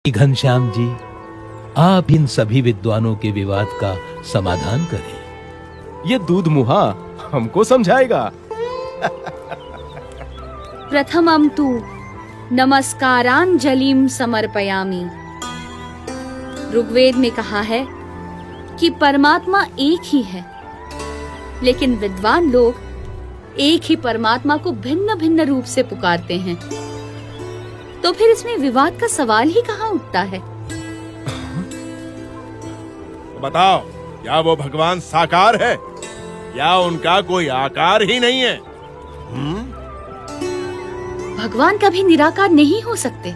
घनश्याम जी, आप इन सभी विद्वानों के विवाद का समाधान करें। ये दूध मुहा हमको समझाएगा। प्रथमं तु नमस्कारांजलिं समर्पयामि। ऋग्वेद में कहा है कि परमात्मा एक ही है, लेकिन विद्वान लोग एक ही परमात्मा को भिन्न भिन्न रूप से पुकारते हैं। तो फिर इसमें विवाद का सवाल ही कहाँ उठता है? बताओ, क्या वो भगवान साकार है या उनका कोई आकार ही नहीं है? भगवान कभी निराकार नहीं हो सकते।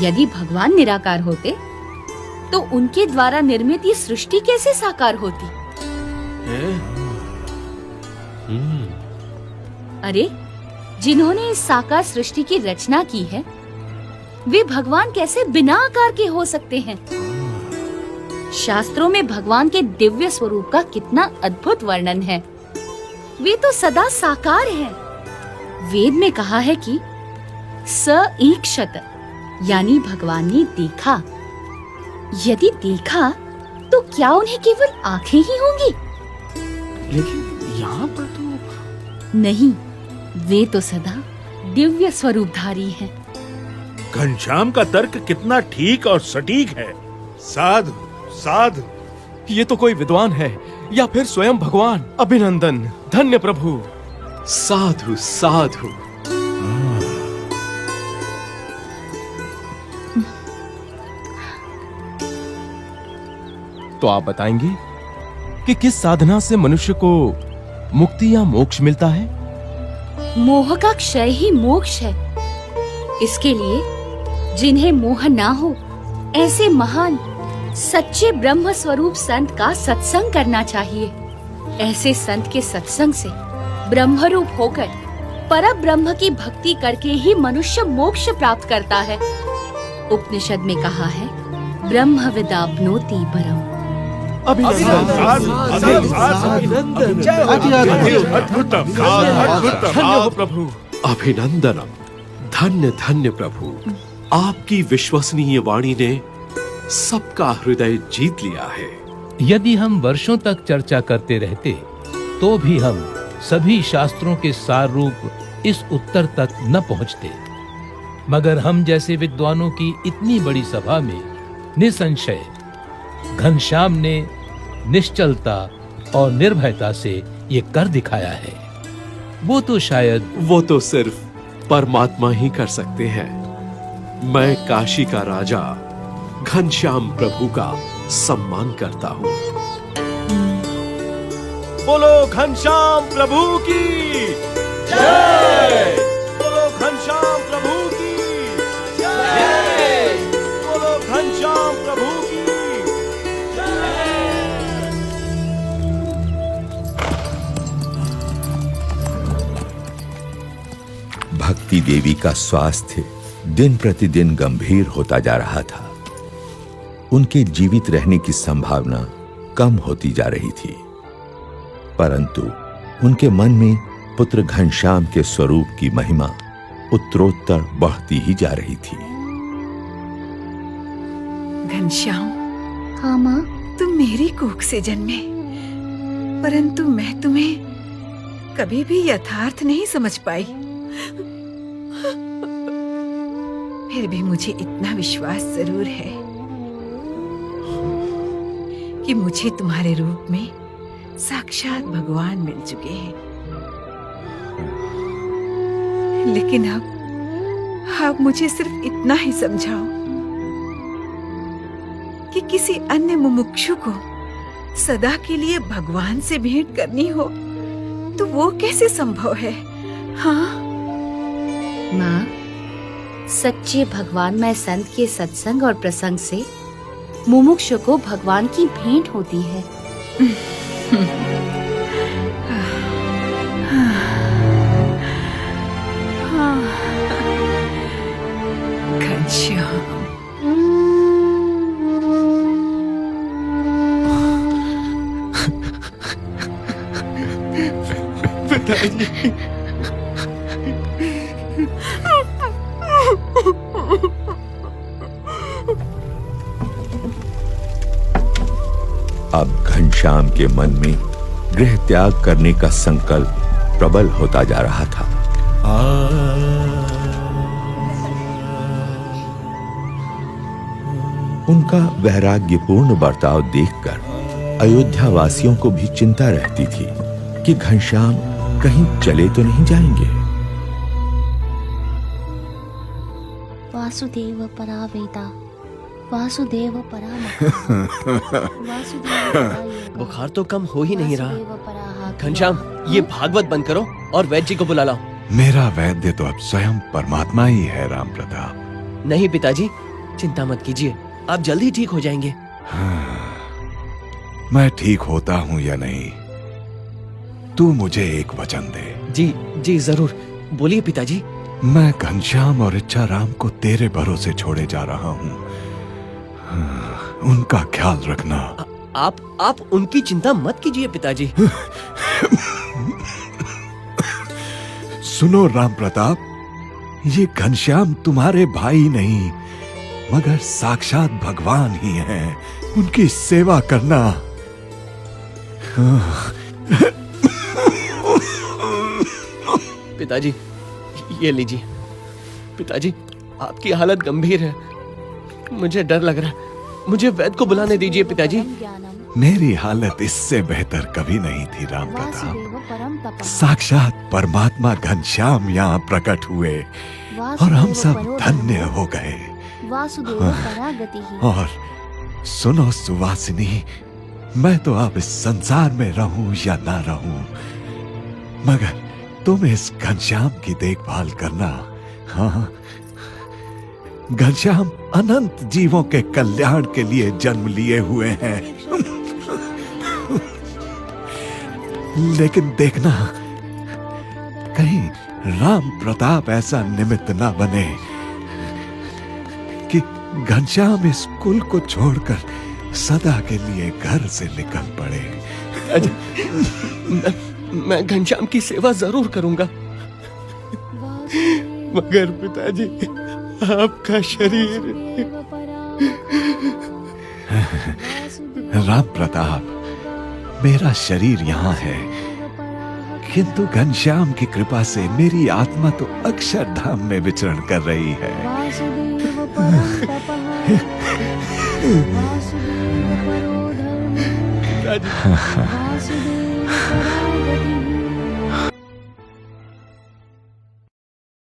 यदि भगवान निराकार होते तो उनके द्वारा निर्मित ये सृष्टि कैसे साकार होती? अरे, जिन्होंने इस साकार सृष्टि की रचना की है, वे भगवान कैसे बिना आकार के हो सकते हैं? शास्त्रों में भगवान के दिव्य स्वरूप का कितना अद्भुत वर्णन है। वे तो सदा साकार हैं। वेद में कहा है कि स ईक्षत, यानी भगवान ने देखा। यदि देखा तो क्या उन्हें केवल आंखें ही होंगी? लेकिन यहाँ पर तो नहीं, वे तो सदा दिव्य स्वरूपधारी हैं। घनश्याम का तर्क कितना ठीक और सटीक है। साधु साधु। ये तो कोई विद्वान है या फिर स्वयं भगवान। अभिनंदन, धन्य प्रभु। साधु साधु। तो आप बताएंगे कि किस साधना से मनुष्य को मुक्ति या मोक्ष मिलता है? मोह का क्षय ही मोक्ष है। इसके लिए जिन्हें मोह ना हो, ऐसे महान सच्चे ब्रह्म स्वरूप संत का सत्संग करना चाहिए। ऐसे संत के सत्संग से ब्रह्मरूप होकर पर ब्रह्म की भक्ति करके ही मनुष्य मोक्ष प्राप्त करता है। उपनिषद में कहा है, ब्रह्म विदाप्नोति परम। प्रभु। अभिनंदनम। धन्य धन्य प्रभु। आपकी विश्वसनीय वाणी ने सबका हृदय जीत लिया है। यदि हम वर्षों तक चर्चा करते रहते तो भी हम सभी शास्त्रों के सार रूप इस उत्तर तक न पहुंचते, मगर हम जैसे विद्वानों की इतनी बड़ी सभा में निसंशय घनश्याम ने निश्चलता और निर्भयता से ये कर दिखाया है। वो तो सिर्फ परमात्मा ही कर सकते हैं। मैं काशी का राजा घनश्याम प्रभु का सम्मान करता हूँ। बोलो घनश्याम प्रभु की जय। बोलो घनश्याम प्रभु की जय। बोलो घनश्याम प्रभु की भक्ति देवी का स्वास्थ्य दिन प्रतिदिन गंभीर होता जा रहा था। उनके जीवित रहने की संभावना कम होती जा रही थी, परंतु उनके मन में पुत्र घनश्याम के स्वरूप की महिमा उत्तरोत्तर बढ़ती ही जा रही थी। घनश्याम, हाँ माँ। तुम मेरी कोख से जन्मे, परंतु मैं तुम्हें कभी भी यथार्थ नहीं समझ पाई। फिर भी मुझे इतना विश्वास जरूर है कि मुझे तुम्हारे रूप में साक्षात भगवान मिल चुके हैं। लेकिन अब मुझे सिर्फ इतना ही समझाओ कि किसी अन्य मुमुक्षु को सदा के लिए भगवान से भेंट करनी हो तो वो कैसे संभव है? हाँ माँ, सच्चे भगवानमय संत के सत्संग और प्रसंग से मुमुक्षु को भगवान की भेंट होती है। घनश्याम, पिताजी। अब घनश्याम के मन में गृह त्याग करने का संकल्प प्रबल होता जा रहा था। उनका वैराग्यपूर्ण बर्ताव देखकर अयोध्या वासियों को भी चिंता रहती थी कि घनश्याम कहीं चले तो नहीं जाएंगे। वासुदेव परा वेदा, वासुदेव परा मखा, वासुदेव परा योगा, बुखार तो कम हो ही नहीं रहा। वासुदेव परा हाकिम। घनश्याम, ये भागवत बंद करो और वैद्य जी को बुला लाओ। मेरा वैद्य तो अब स्वयं परमात्मा ही है राम प्रताप। नहीं पिताजी, चिंता मत कीजिए, आप जल्दी ठीक हो जाएंगे। मैं ठीक होता हूँ या नहीं, तू मुझे एक वचन दे। जी जी जरूर, बोलिए पिताजी। मैं घनश्याम और इच्छा राम को तेरे भरोसे छोड़े जा रहा हूँ। उनका ख्याल रखना। आप उनकी चिंता मत कीजिए पिताजी। सुनो राम प्रताप, ये घनश्याम तुम्हारे भाई नहीं मगर साक्षात भगवान ही हैं। उनकी सेवा करना। पिताजी ये लीजिए। पिताजी आपकी हालत गंभीर है, मुझे डर लग रहा है, मुझे वैद्य को बुलाने दीजिए पिताजी। मेरी हालत इससे बेहतर कभी नहीं थी राम प्रताप। वासुदेव परम तपः, साक्षात परमात्मा घनश्याम यहाँ प्रकट हुए और हम सब धन्य हो गए। वासुदेव परा गतिः। और सुनो सुवासिनी, मैं तो अब इस संसार में रहूं या ना रहूं, मगर तुम इस घनश्याम की देखभाल करना। हाँ, घनश्याम अनंत जीवों के कल्याण के लिए जन्म लिए हुए हैं। लेकिन देखना, कहीं राम प्रताप ऐसा निमित्त ना बने कि घनश्याम इस कुल को छोड़कर सदा के लिए घर से निकल पड़े। मैं घनश्याम की सेवा जरूर करूंगा, मगर पिताजी आपका शरीर। राम प्रताप, मेरा शरीर यहाँ है, किंतु घनश्याम की कृपा से मेरी आत्मा तो अक्षरधाम में विचरण कर रही है। वासुदेव परम तपः, वासुदेव परो धर्मः, वासुदेव परा गतिः।